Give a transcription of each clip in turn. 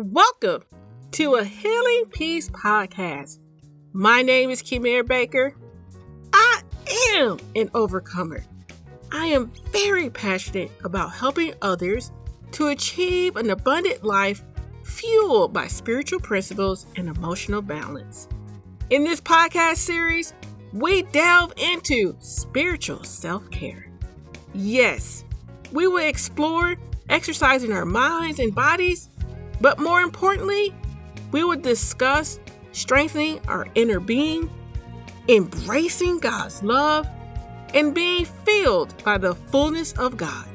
Welcome to a Healing Peace podcast. My name is Kimir Baker. I am an overcomer. I am very passionate about helping others to achieve an abundant life fueled by spiritual principles and emotional balance. In this podcast series, we delve into spiritual self-care. Yes, we will explore exercising our minds and bodies, but more importantly, we will discuss strengthening our inner being, embracing God's love, and being filled by the fullness of God.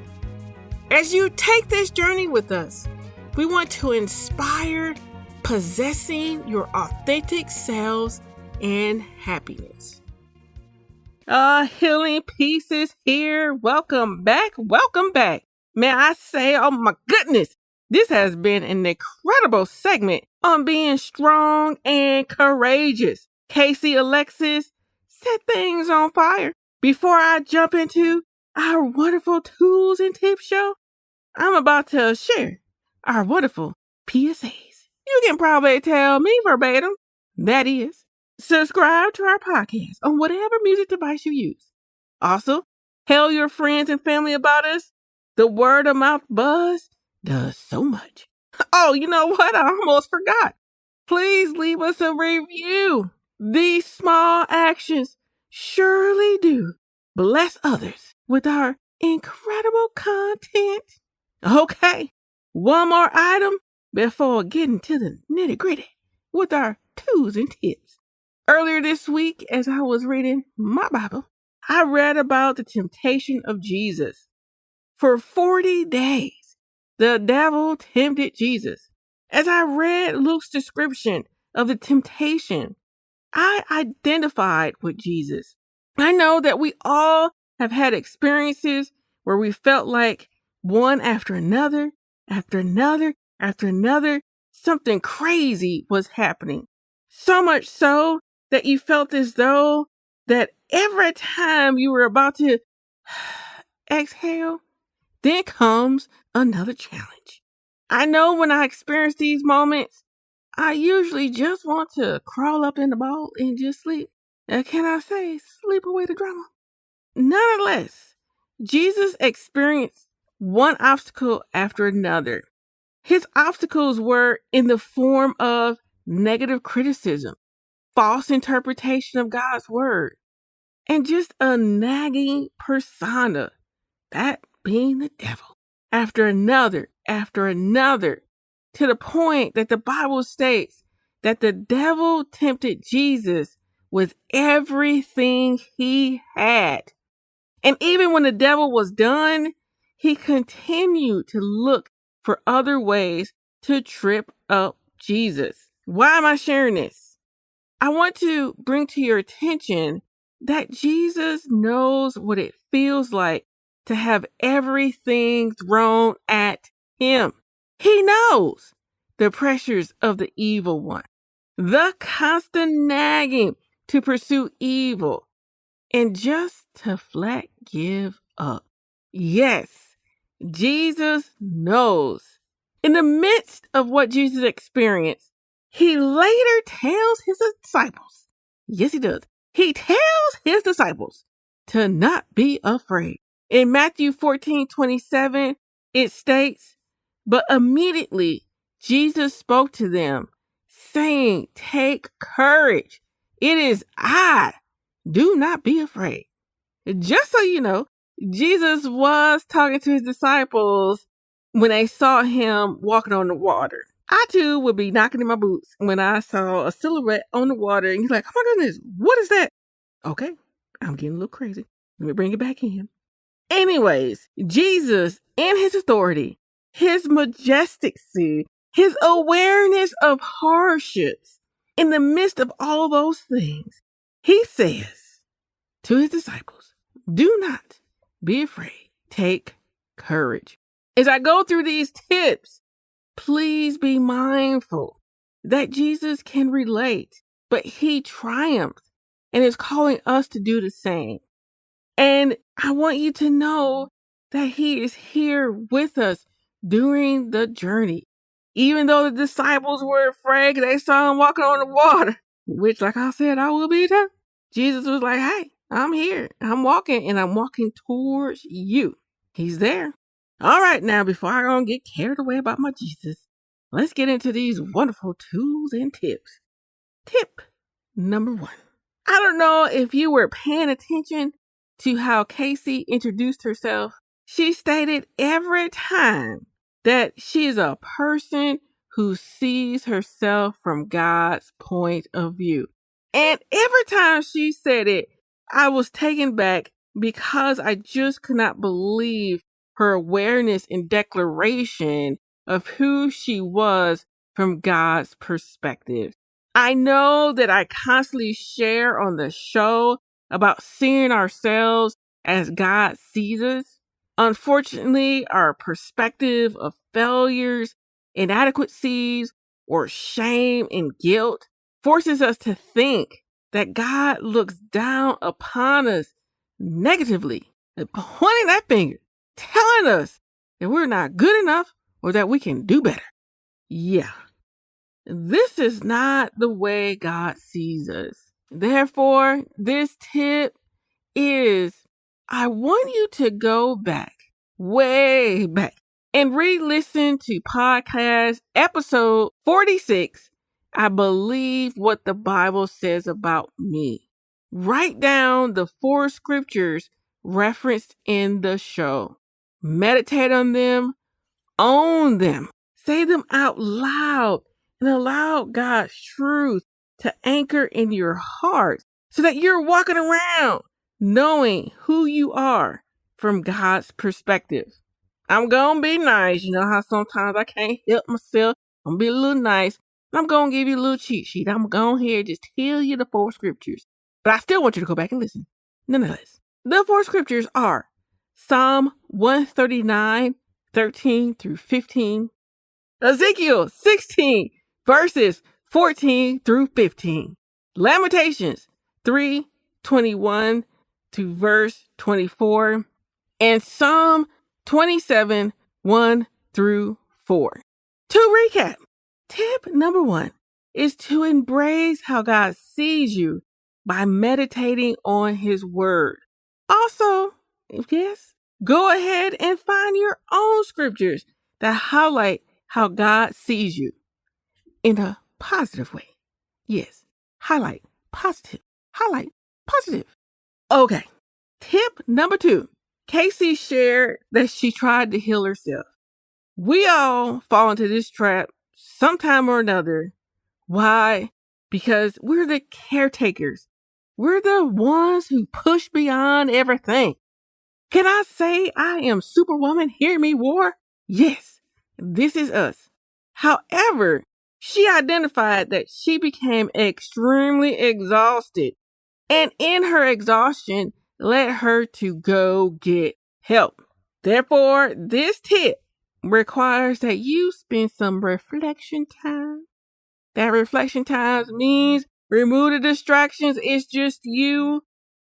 As you take this journey with us, we want to inspire possessing your authentic selves and happiness. Healing Peace is here. Welcome back. May I say, oh my goodness, this has been an incredible segment on being strong and courageous. Casey Alexis set things on fire. Before I jump into our wonderful tools and tips show, I'm about to share our wonderful PSAs. You can probably tell me verbatim. That is, subscribe to our podcast on whatever music device you use. Also, tell your friends and family about us. The word of mouth buzz does so much. Oh, you know what? I almost forgot. Please leave us a review. These small actions surely do bless others with our incredible content. Okay, one more item before getting to the nitty-gritty with our tools and tips. Earlier this week, as I was reading my Bible, I read about the temptation of Jesus. For 40 days, the devil tempted Jesus. As I read Luke's description of the temptation, I identified with Jesus. I know that we all have had experiences where we felt like one after another, something crazy was happening. So much so that you felt as though that every time you were about to exhale, then comes another challenge. I know when I experience these moments, I usually just want to crawl up in the ball and just sleep. Can I say, sleep away the drama? Nonetheless, Jesus experienced one obstacle after another. His obstacles were in the form of negative criticism, false interpretation of God's word, and just a nagging persona, that being the devil, after another, to the point that the Bible states that the devil tempted Jesus with everything he had. And even when the devil was done, he continued to look for other ways to trip up Jesus. Why am I sharing this? I want to bring to your attention that Jesus knows what it feels like to have everything thrown at him. He knows the pressures of the evil one, the constant nagging to pursue evil, and just to flat give up. Yes, Jesus knows. In the midst of what Jesus experienced, he later tells his disciples, yes, he does. He tells his disciples to not be afraid. In Matthew 14:27, it states, but immediately Jesus spoke to them, saying, take courage. It is I. Do not be afraid. Just so you know, Jesus was talking to his disciples when they saw him walking on the water. I too would be knocking in my boots when I saw a silhouette on the water and he's like, oh my goodness, what is that? Okay, I'm getting a little crazy. Let me bring it back in. Anyways, Jesus and his authority, his majesty, his awareness of hardships, in the midst of all those things, he says to his disciples, do not be afraid. Take courage. As I go through these tips, please be mindful that Jesus can relate, but he triumphed and is calling us to do the same. And I want you to know that he is here with us during the journey. even though the disciples were afraid 'cause they saw him walking on the water, which, like I said, I will be too. Jesus was like, hey, I'm here. I'm walking, and I'm walking towards you. He's there. All right, now, before I don't get carried away about my Jesus, let's get into these wonderful tools and tips. Tip number 1. I don't know if you were paying attention to how Casey introduced herself. She stated every time that she is a person who sees herself from God's point of view. And every time she said it, I was taken back because I just could not believe her awareness and declaration of who she was from God's perspective. I know that I constantly share on the show about seeing ourselves as God sees us. Unfortunately, our perspective of failures, inadequacies, or shame and guilt forces us to think that God looks down upon us negatively, pointing that finger, telling us that we're not good enough or that we can do better. Yeah, this is not the way God sees us. Therefore, this tip is I want you to go back, way back, and re-listen to podcast episode 46, I Believe What the Bible Says About Me. Write down the 4 scriptures referenced in the show. Meditate on them, own them, say them out loud, and allow God's truth to anchor in your heart so that you're walking around knowing who you are from God's perspective. I'm going to be nice. You know how sometimes I can't help myself. I'm going to be a little nice. I'm going to give you a little cheat sheet. I'm going to here just tell you the 4 scriptures. But I still want you to go back and listen. Nonetheless, the 4 scriptures are Psalm 139, 13 through 15, Ezekiel 16, verses 14 through 15, Lamentations 3, 21 to verse 24, and Psalm 27, 1 through 4. To recap, tip number 1 is to embrace how God sees you by meditating on His Word. Also, yes, go ahead and find your own scriptures that highlight how God sees you in a positive way. Yes, highlight positive. Highlight positive. Okay, tip number 2. Casey shared that she tried to heal herself. We all fall into this trap sometime or another. Why? Because we're the caretakers. We're the ones who push beyond everything. Can I say I am Superwoman? Hear me, war? Yes, this is us. However, she identified that she became extremely exhausted, and in her exhaustion led her to go get help. Therefore, this tip requires that you spend some reflection time. That reflection time means remove the distractions. It's just you.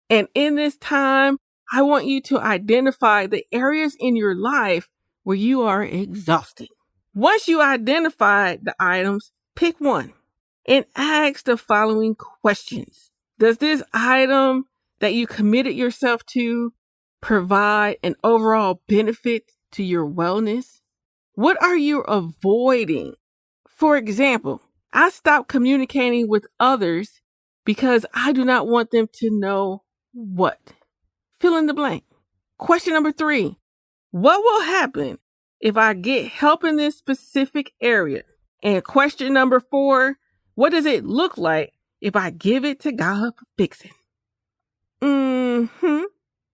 And in this time, I want you to identify the areas in your life where you are exhausted. Once you identify the items, pick one and ask the following questions. Does this item that you committed yourself to provide an overall benefit to your wellness? What are you avoiding? For example, I stopped communicating with others because I do not want them to know what. Fill in the blank. Question number 3. What will happen if I get help in this specific area? And question number 4. What does it look like if I give it to God for fixing?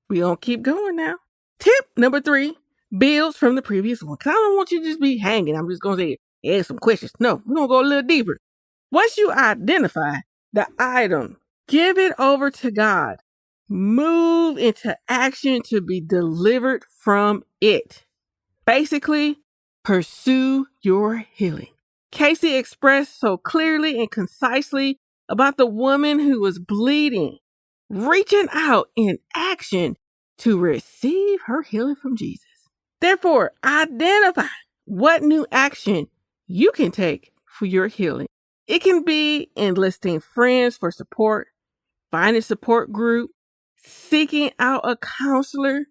We gonna keep going now. Tip number 3 builds from the previous one. Cause I don't want you to just be hanging. I'm just gonna say, ask some questions. No, we're gonna go a little deeper. Once you identify the item, give it over to God. Move into action to be delivered from it. Basically, pursue your healing. Casey expressed so clearly and concisely about the woman who was bleeding, reaching out in action to receive her healing from Jesus. Therefore, identify what new action you can take for your healing. It can be enlisting friends for support, finding a support group, seeking out a counselor,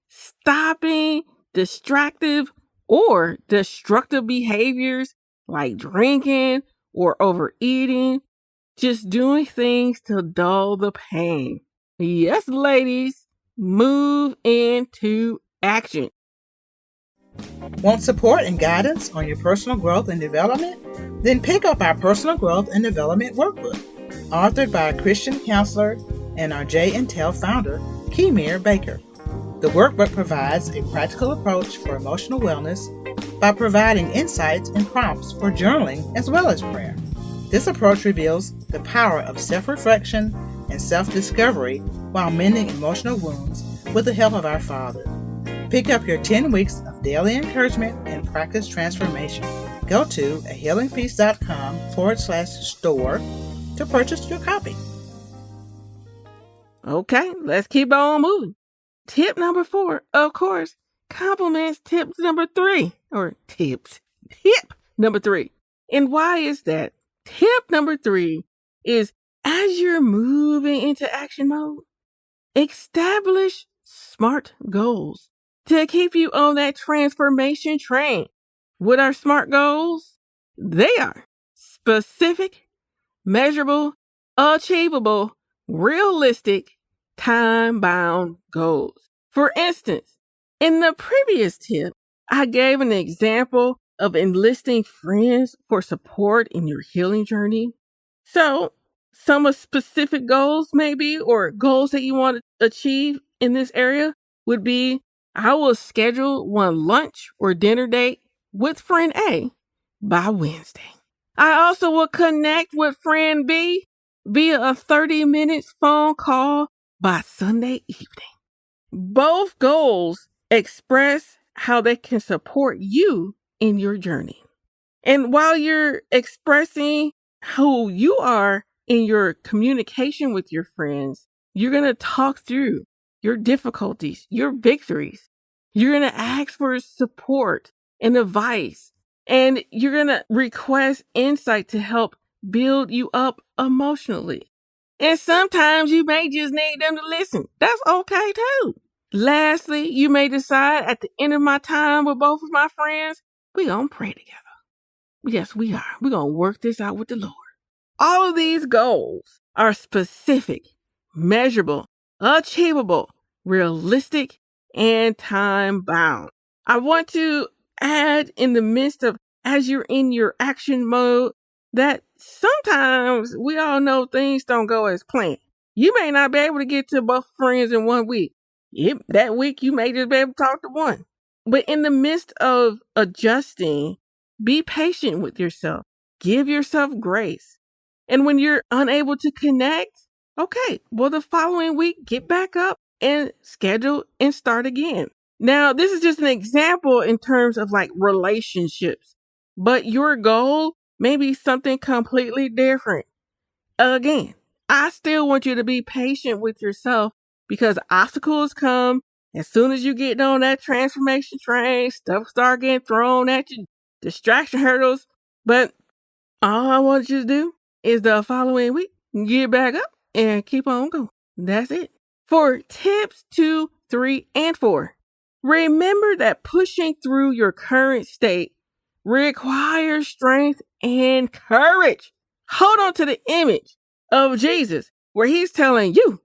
stopping distractive or destructive behaviors like drinking or overeating, just doing things to dull the pain. Yes, ladies, move into action. Want support and guidance on your personal growth and development? Then pick up our Personal Growth and Development Workbook, authored by a Christian counselor and our J&Tel founder, Kemir Baker. The workbook provides a practical approach for emotional wellness by providing insights and prompts for journaling as well as prayer. This approach reveals the power of self-reflection and self-discovery while mending emotional wounds with the help of our Father. Pick up your 10 weeks of daily encouragement and practice transformation. Go to ahealingpeace.com/store to purchase your copy. Okay, let's keep on moving. Tip number 4, of course, complements tip number 3, or tips. Tip number 3. And why is that? Tip number 3 is, as you're moving into action mode, establish SMART goals to keep you on that transformation train. What are SMART goals? They are specific, measurable, achievable, realistic, time-bound goals. For instance, in the previous tip, I gave an example of enlisting friends for support in your healing journey. So, some of specific goals maybe, or goals that you want to achieve in this area would be, I will schedule one lunch or dinner date with friend A by Wednesday. I also will connect with friend B via a 30 minutes phone call by Sunday evening. Both goals express how they can support you in your journey. And while you're expressing who you are in your communication with your friends, you're going to talk through your difficulties, your victories. You're going to ask for support and advice, and you're going to request insight to help build you up emotionally. And sometimes you may just need them to listen. That's okay too. Lastly, you may decide at the end of my time with both of my friends, we're going to pray together. Yes, we are. We're going to work this out with the Lord. All of these goals are specific, measurable, achievable, realistic, and time-bound. I want to add in the midst of, as you're in your action mode, that sometimes we all know things don't go as planned. You may not be able to get to both friends in 1 week. That week you may just be able to talk to one. But in the midst of adjusting, be patient with yourself. Give yourself grace. And when you're unable to connect, okay, well, the following week, get back up and schedule and start again. Now, this is just an example in terms of like relationships, but your goal may be something completely different. Again, I still want you to be patient with yourself because obstacles come. As soon as you get on that transformation train, stuff start getting thrown at you, distraction hurdles. But all I want you to do is the following week, get back up and keep on going. That's it. For tips 2, 3, and 4, remember that pushing through your current state requires strength and courage. Hold on to the image of Jesus where he's telling you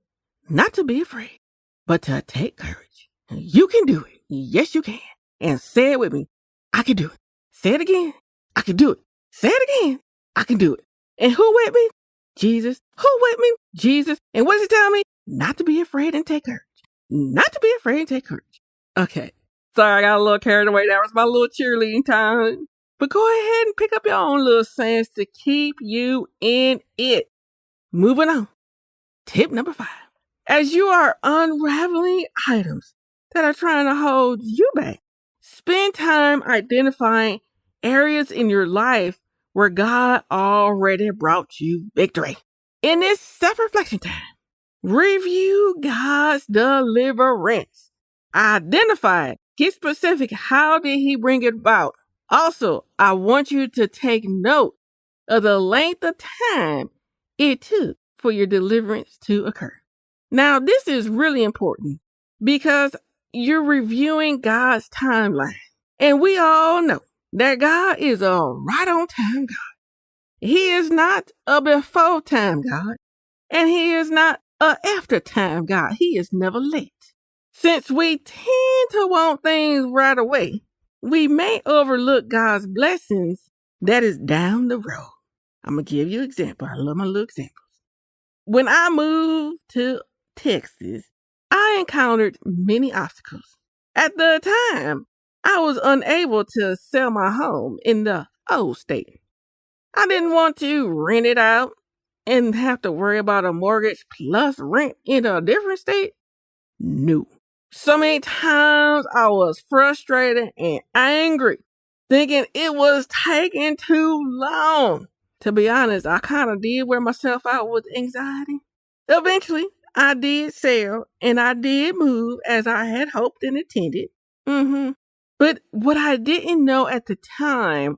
not to be afraid, but to take courage. You can do it. Yes, you can. And say it with me. I can do it. Say it again. I can do it. Say it again. I can do it. And who with me? Jesus. Who with me? Jesus. And what does he tell me? Not to be afraid and take courage. Not to be afraid and take courage. Okay. Sorry, I got a little carried away. That was my little cheerleading time. But go ahead and pick up your own little sayings to keep you in it. Moving on. Tip number 5. As you are unraveling items that are trying to hold you back, spend time identifying areas in your life where God already brought you victory. In this self-reflection time, review God's deliverance. Identify, get specific. How did he bring it about? Also, I want you to take note of the length of time it took for your deliverance to occur. Now, this is really important because you're reviewing God's timeline. And we all know that God is a right on time God. He is not a before time God, and He is not a after time God. He is never late. Since we tend to want things right away, we may overlook God's blessings that is down the road. I'm going to give you an example. I love my little examples. When I moved to Texas, I encountered many obstacles. At the time, I was unable to sell my home in the old state. I didn't want to rent it out and have to worry about a mortgage plus rent in a different state. No. So many times I was frustrated and angry, thinking it was taking too long. To be honest, I kind of did wear myself out with anxiety. Eventually, I did sell and I did move as I had hoped and intended. But what I didn't know at the time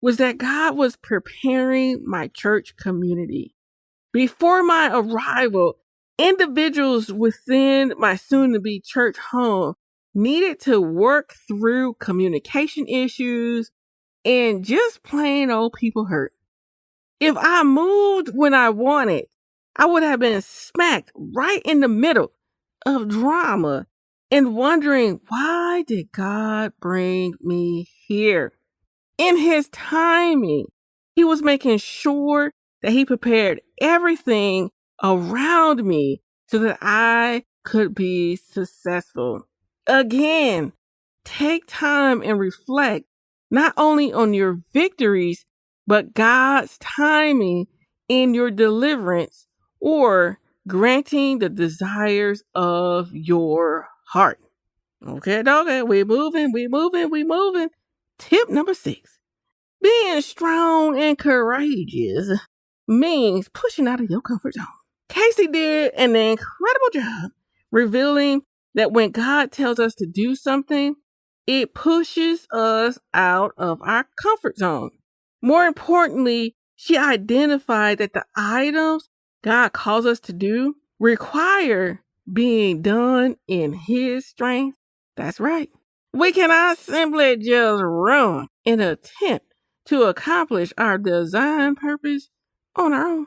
was that God was preparing my church community. Before my arrival, individuals within my soon-to-be church home needed to work through communication issues and just plain old people hurt. If I moved when I wanted, I would have been smacked right in the middle of drama and wondering, why did God bring me here? In His timing, He was making sure that He prepared everything around me so that I could be successful. Again, take time and reflect not only on your victories, but God's timing in your deliverance or granting the desires of your heart. Okay, we moving. Tip number 6. Being strong and courageous means pushing out of your comfort zone. Casey did an incredible job revealing that when God tells us to do something, it pushes us out of our comfort zone. More importantly, she identified that the items God calls us to do require being done in His strength. That's right. We cannot simply just run in an attempt to accomplish our design purpose on our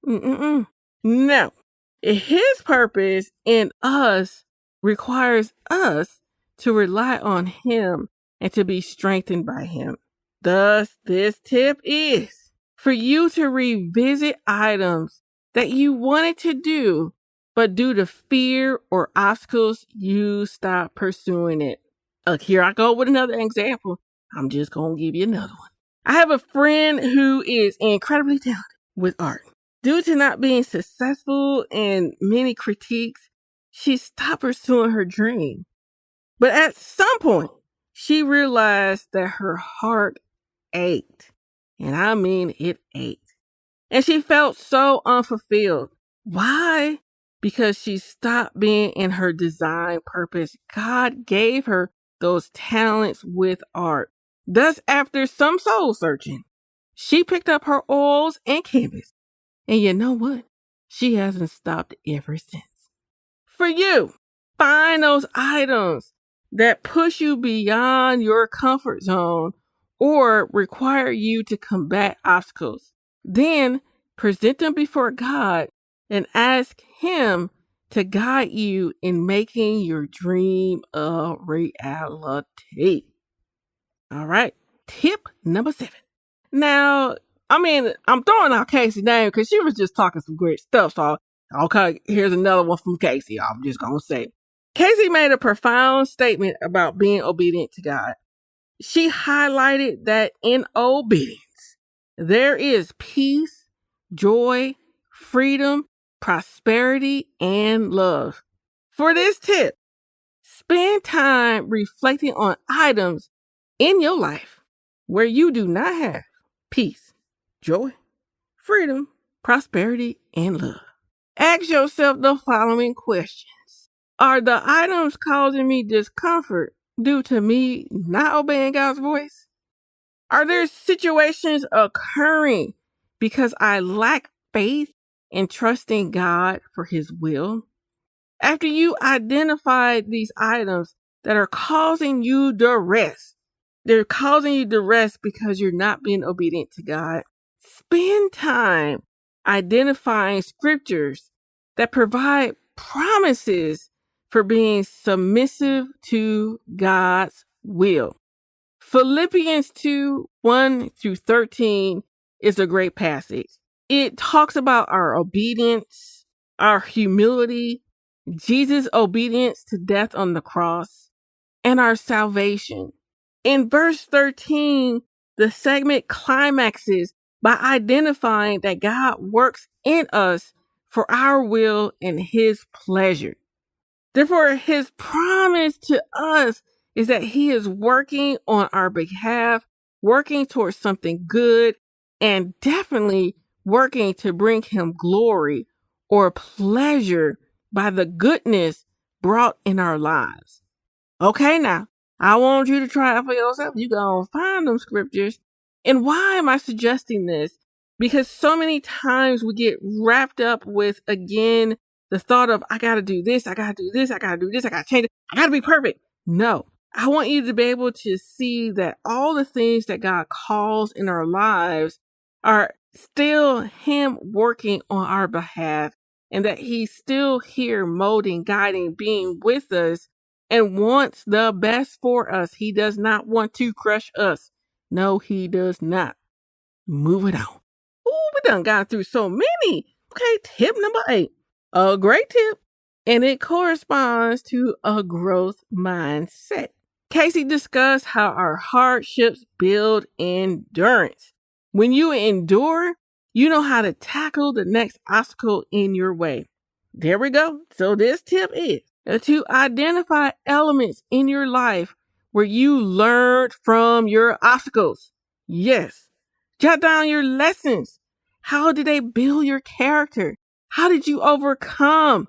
own. No. His purpose in us requires us to rely on Him and to be strengthened by Him. Thus, this tip is for you to revisit items that you wanted to do, but due to fear or obstacles, you stop pursuing it. Here I go with another example. I'm just going to give you another one. I have a friend who is incredibly talented with art. Due to not being successful and many critiques, she stopped pursuing her dream. But at some point, she realized that her heart ached. And I mean, it ached. And she felt so unfulfilled. Why? Because she stopped being in her design purpose. God gave her those talents with art. Thus, after some soul searching, she picked up her oils and canvas. And you know what? She hasn't stopped ever since. For you, find those items that push you beyond your comfort zone or require you to combat obstacles. Then present them before God and ask Him to guide you in making your dream a reality. All right. Tip number 7. Now, I'm throwing out Casey's name because she was just talking some great stuff. So, okay, here's another one from Casey. I'm just going to say. Casey made a profound statement about being obedient to God. She highlighted that in obedience, there is peace, joy, freedom, prosperity, and love. For this tip, spend time reflecting on items in your life where you do not have peace, joy, freedom, prosperity, and love. Ask yourself the following questions. Are the items causing me discomfort due to me not obeying God's voice? Are there situations occurring because I lack faith and trusting God for His will? After you identify these items that are causing you duress, they're causing you duress because you're not being obedient to God. Spend time identifying scriptures that provide promises for being submissive to God's will. Philippians 2:1-13 is a great passage. It talks about our obedience, our humility, Jesus' obedience to death on the cross, and our salvation. In verse 13, the segment climaxes by identifying that God works in us for our will and His pleasure. Therefore, His promise to us is that He is working on our behalf, working towards something good, and definitely working to bring Him glory or pleasure by the goodness brought in our lives. Okay, now, I want you to try it for yourself. You go find them scriptures. And why am I suggesting this? Because so many times we get wrapped up with, again, the thought of, I got to do this, I got to do this, I got to do this, I got to change it, I got to be perfect. No, I want you to be able to see that all the things that God calls in our lives are still Him working on our behalf, and that He's still here molding, guiding, being with us, and wants the best for us. He does not want to crush us. No, He does not. Moving on. Ooh, we done got through so many. Okay, tip number 8. A great tip, and it corresponds to a growth mindset. Casey discussed how our hardships build endurance. When you endure, you know how to tackle the next obstacle in your way. There we go. So this tip is to identify elements in your life where you learned from your obstacles. Yes. Jot down your lessons. How did they build your character? How did you overcome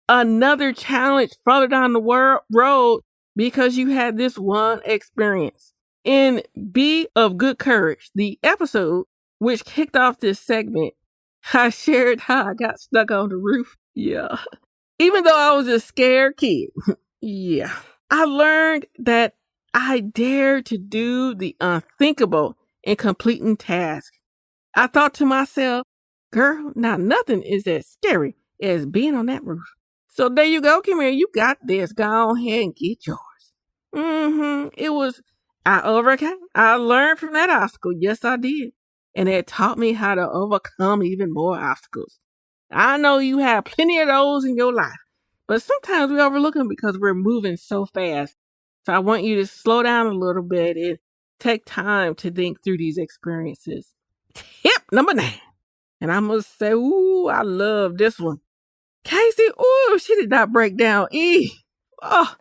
another challenge further down the road because you had this one experience? In Be of Good Courage, the episode which kicked off this segment, I shared how I got stuck on the roof. Yeah. Even though I was a scared kid. Yeah. I learned that I dared to do the unthinkable in completing tasks. I thought to myself, girl, now nothing is as scary as being on that roof. So there you go, come here, you got this. Go ahead and get yours. I overcame. I learned from that obstacle. Yes, I did. And it taught me how to overcome even more obstacles. I know you have plenty of those in your life, but sometimes we overlook them because we're moving so fast. So I want you to slow down a little bit and take time to think through these experiences. Tip number 9. And I must say, ooh, I love this one. Casey, ooh, she did not break down E. Oh,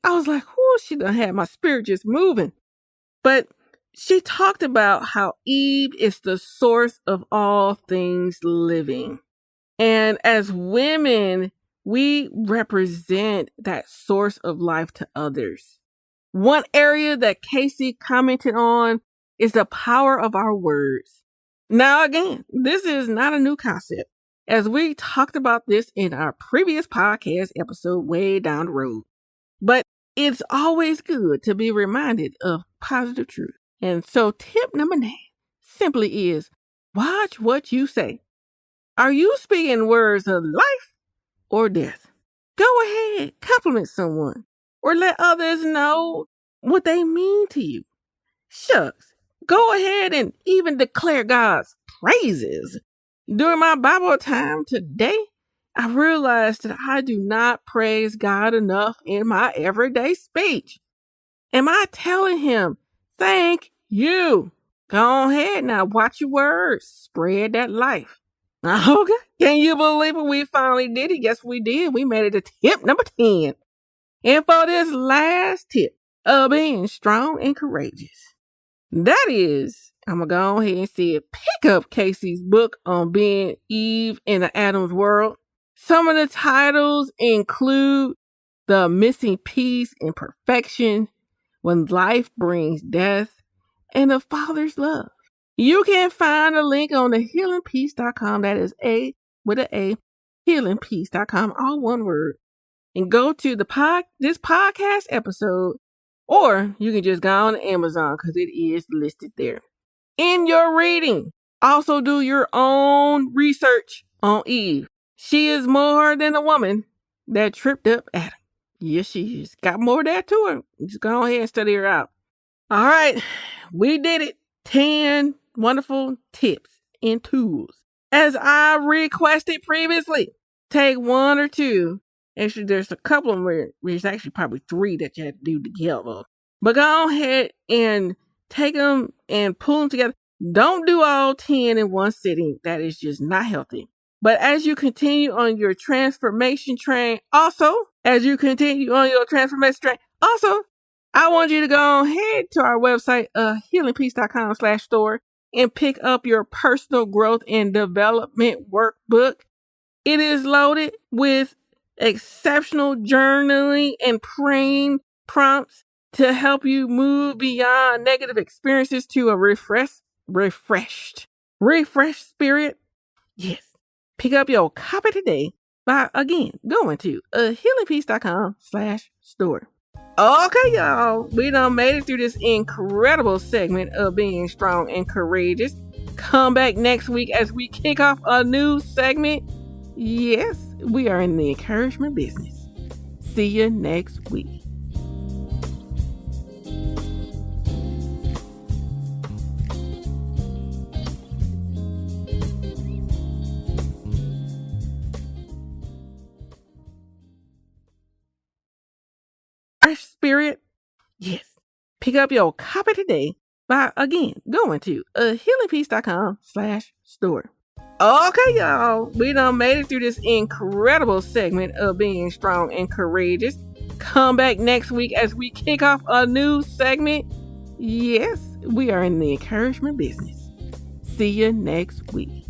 I was like, ooh, she done had my spirit just moving. But she talked about how Eve is the source of all things living. And as women, we represent that source of life to others. One area that Casey commented on is the power of our words. Now, again, this is not a new concept, as we talked about this in our previous podcast episode way down the road. But it's always good to be reminded of positive truth. And so tip number 9 simply is, watch what you say. Are you speaking words of life or death? Go ahead, compliment someone, or let others know what they mean to you. Shucks, go ahead and even declare God's praises. During my Bible time today, I realized that I do not praise God enough in my everyday speech. Am I telling Him, thank you? Go ahead now, watch your words, spread that life. Okay, can you believe it? We finally did it. Yes, we did. We made it to tip number 10. And for this last tip of being strong and courageous, that is, I'm going to go ahead and say it, pick up Casey's book on being Eve in the Adam's world. Some of the titles include The Missing Piece in Perfection, When Life Brings Death, and the Father's love. You can find a link on the healingpeace.com. That is A with an A, healingpeace.com, all one word. And go to this podcast episode, or you can just go on Amazon because it is listed there. In your reading, also do your own research on Eve. She is more than a woman that tripped up Adam. Yes, she is. Got more of that to her. Just go ahead and study her out. All right, we did it. 10 wonderful tips and tools. As I requested previously, take one or two. Actually, there's a couple of them where there's actually probably 3 that you have to do together. But go ahead and take them and pull them together. Don't do all 10 in one sitting. That is just not healthy. But as you continue on your transformation train, also, I want you to go ahead to our website, healingpeace.com/store, and pick up your personal growth and development workbook. It is loaded with exceptional journaling and praying prompts to help you move beyond negative experiences to a refreshed spirit. Yes. Pick up your copy today by, again, going to healingpeace.com/store. Okay, y'all. We done made it through this incredible segment of being strong and courageous. Come back next week as we kick off a new segment. Yes, we are in the encouragement business. See you next week. Spirit, yes. Pick up your copy today by, again, going to healingpeace.com/store. Okay, y'all. We done made it through this incredible segment of being strong and courageous. Come back next week as we kick off a new segment. Yes, we are in the encouragement business. See you next week.